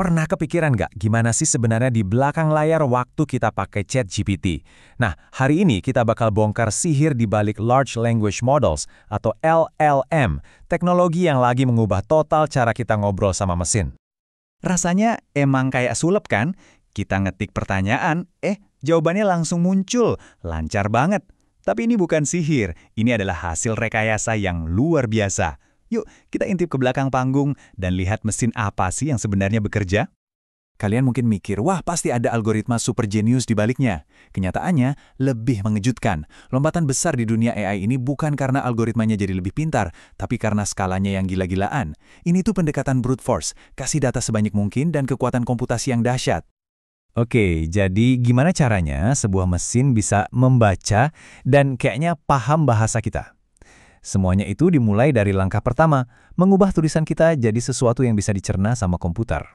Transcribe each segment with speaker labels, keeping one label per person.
Speaker 1: Pernah kepikiran nggak gimana sih sebenarnya di belakang layar waktu kita pakai ChatGPT? Nah, hari ini kita bakal bongkar sihir di balik Large Language Models atau LLM, teknologi yang lagi mengubah total cara kita ngobrol sama mesin.
Speaker 2: Rasanya emang kayak sulap kan? Kita ngetik pertanyaan, jawabannya langsung muncul. Lancar banget. Tapi ini bukan sihir, ini adalah hasil rekayasa yang luar biasa. Yuk, kita intip ke belakang panggung dan lihat mesin apa sih yang sebenarnya bekerja. Kalian mungkin mikir, wah pasti ada algoritma super jenius di baliknya. Kenyataannya lebih mengejutkan. Lompatan besar di dunia AI ini bukan karena algoritmanya jadi lebih pintar, tapi karena skalanya yang gila-gilaan. Ini tuh pendekatan brute force, kasih data sebanyak mungkin dan kekuatan komputasi yang dahsyat.
Speaker 1: Oke, jadi gimana caranya sebuah mesin bisa membaca dan kayaknya paham bahasa kita? Semuanya itu dimulai dari langkah pertama, mengubah tulisan kita jadi sesuatu yang bisa dicerna sama komputer.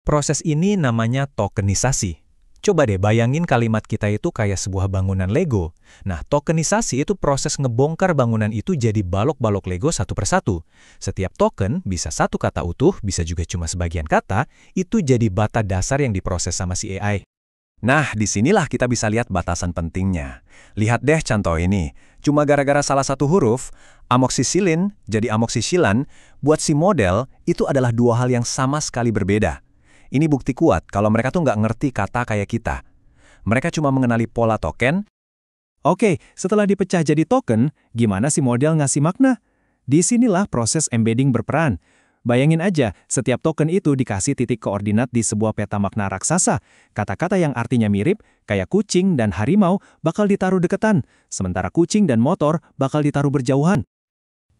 Speaker 1: Proses ini namanya tokenisasi. Coba deh bayangin kalimat kita itu kayak sebuah bangunan Lego. Nah, tokenisasi itu proses ngebongkar bangunan itu jadi balok-balok Lego satu persatu. Setiap token bisa satu kata utuh, bisa juga cuma sebagian kata, itu jadi bata dasar yang diproses sama si AI. Nah, disinilah kita bisa lihat batasan pentingnya. Lihat deh contoh ini. Cuma gara-gara salah satu huruf, amoksisilin jadi amoksisilan, buat si model itu adalah dua hal yang sama sekali berbeda. Ini bukti kuat kalau mereka tuh nggak ngerti kata kayak kita. Mereka cuma mengenali pola token. Oke, setelah dipecah jadi token, gimana si model ngasih makna? Disinilah proses embedding berperan. Bayangin aja, setiap token itu dikasih titik koordinat di sebuah peta makna raksasa. Kata-kata yang artinya mirip, kayak kucing dan harimau, bakal ditaruh deketan. Sementara kucing dan motor bakal ditaruh berjauhan.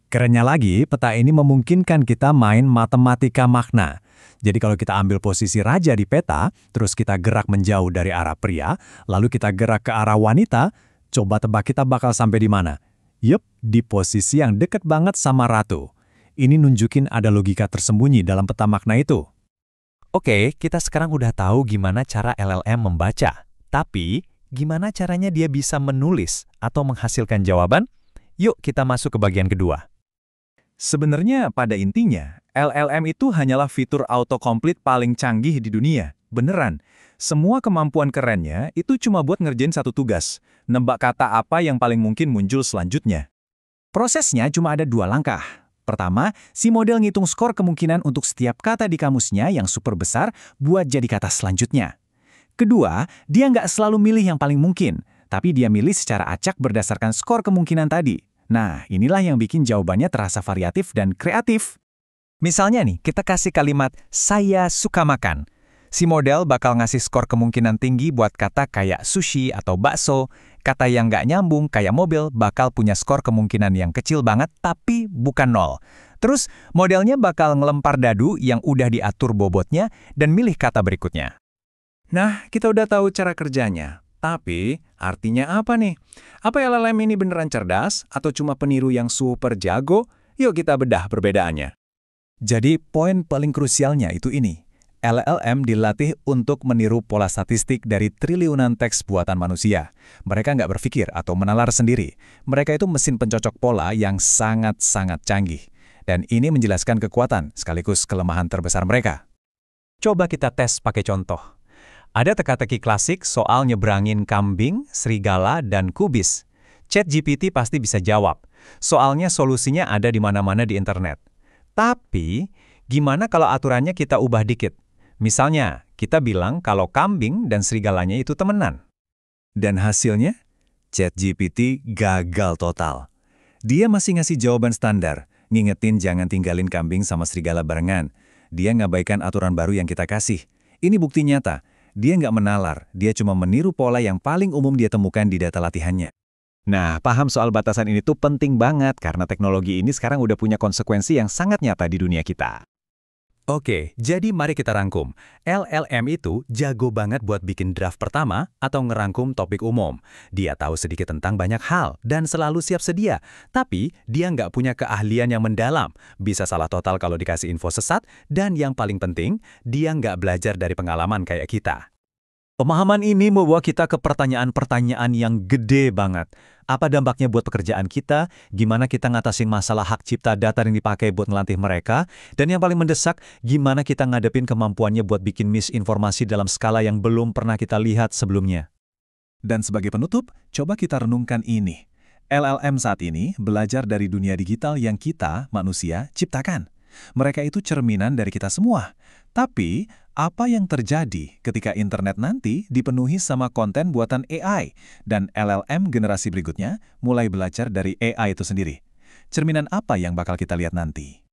Speaker 1: Kerennya lagi, peta ini memungkinkan kita main matematika makna. Jadi kalau kita ambil posisi raja di peta, terus kita gerak menjauh dari arah pria, lalu kita gerak ke arah wanita, coba tebak kita bakal sampai di mana? Yup, di posisi yang deket banget sama ratu. Ini nunjukin ada logika tersembunyi dalam peta makna itu. Oke, kita sekarang udah tahu gimana cara LLM membaca. Tapi, gimana caranya dia bisa menulis atau menghasilkan jawaban? Yuk kita masuk ke bagian kedua.
Speaker 2: Sebenarnya pada intinya, LLM itu hanyalah fitur autocomplete paling canggih di dunia. Beneran, semua kemampuan kerennya itu cuma buat ngerjain satu tugas, nebak kata apa yang paling mungkin muncul selanjutnya. Prosesnya cuma ada dua langkah. Pertama, si model ngitung skor kemungkinan untuk setiap kata di kamusnya yang super besar buat jadi kata selanjutnya. Kedua, dia nggak selalu milih yang paling mungkin, tapi dia milih secara acak berdasarkan skor kemungkinan tadi. Nah, inilah yang bikin jawabannya terasa variatif dan kreatif. Misalnya nih, kita kasih kalimat, saya suka makan. Si model bakal ngasih skor kemungkinan tinggi buat kata kayak sushi atau bakso. Kata yang nggak nyambung kayak mobil bakal punya skor kemungkinan yang kecil banget tapi bukan nol. Terus modelnya bakal ngelempar dadu yang udah diatur bobotnya dan milih kata berikutnya. Nah, kita udah tahu cara kerjanya. Tapi, artinya apa nih? Apa LLM ini beneran cerdas atau cuma peniru yang super jago? Yuk kita bedah perbedaannya. Jadi, poin paling krusialnya itu ini. LLM dilatih untuk meniru pola statistik dari triliunan teks buatan manusia. Mereka nggak berpikir atau menalar sendiri. Mereka itu mesin pencocok pola yang sangat-sangat canggih. Dan ini menjelaskan kekuatan sekaligus kelemahan terbesar mereka. Coba kita tes pakai contoh. Ada teka-teki klasik soal nyebrangin kambing, serigala, dan kubis. ChatGPT pasti bisa jawab. Soalnya solusinya ada di mana-mana di internet. Tapi, gimana kalau aturannya kita ubah dikit? Misalnya, kita bilang kalau kambing dan serigalanya itu temenan. Dan hasilnya? ChatGPT gagal total. Dia masih ngasih jawaban standar, ngingetin jangan tinggalin kambing sama serigala barengan. Dia ngabaikan aturan baru yang kita kasih. Ini bukti nyata. Dia nggak menalar, dia cuma meniru pola yang paling umum dia temukan di data latihannya. Nah, paham soal batasan ini tuh penting banget karena teknologi ini sekarang udah punya konsekuensi yang sangat nyata di dunia kita. Oke, jadi mari kita rangkum. LLM itu jago banget buat bikin draft pertama atau ngerangkum topik umum. Dia tahu sedikit tentang banyak hal dan selalu siap sedia. Tapi dia nggak punya keahlian yang mendalam. Bisa salah total kalau dikasih info sesat. Dan yang paling penting, dia nggak belajar dari pengalaman kayak kita. Pemahaman ini membawa kita ke pertanyaan-pertanyaan yang gede banget.
Speaker 1: Apa dampaknya buat pekerjaan kita, gimana kita ngatasin masalah hak cipta data yang dipakai buat ngelatih mereka, dan yang paling mendesak, gimana kita ngadepin kemampuannya buat bikin misinformasi dalam skala yang belum pernah kita lihat sebelumnya.
Speaker 2: Dan sebagai penutup, coba kita renungkan ini. LLM saat ini belajar dari dunia digital yang kita, manusia, ciptakan. Mereka itu cerminan dari kita semua. Tapi, apa yang terjadi ketika internet nanti dipenuhi sama konten buatan AI dan LLM generasi berikutnya mulai belajar dari AI itu sendiri? Cerminan apa yang bakal kita lihat nanti?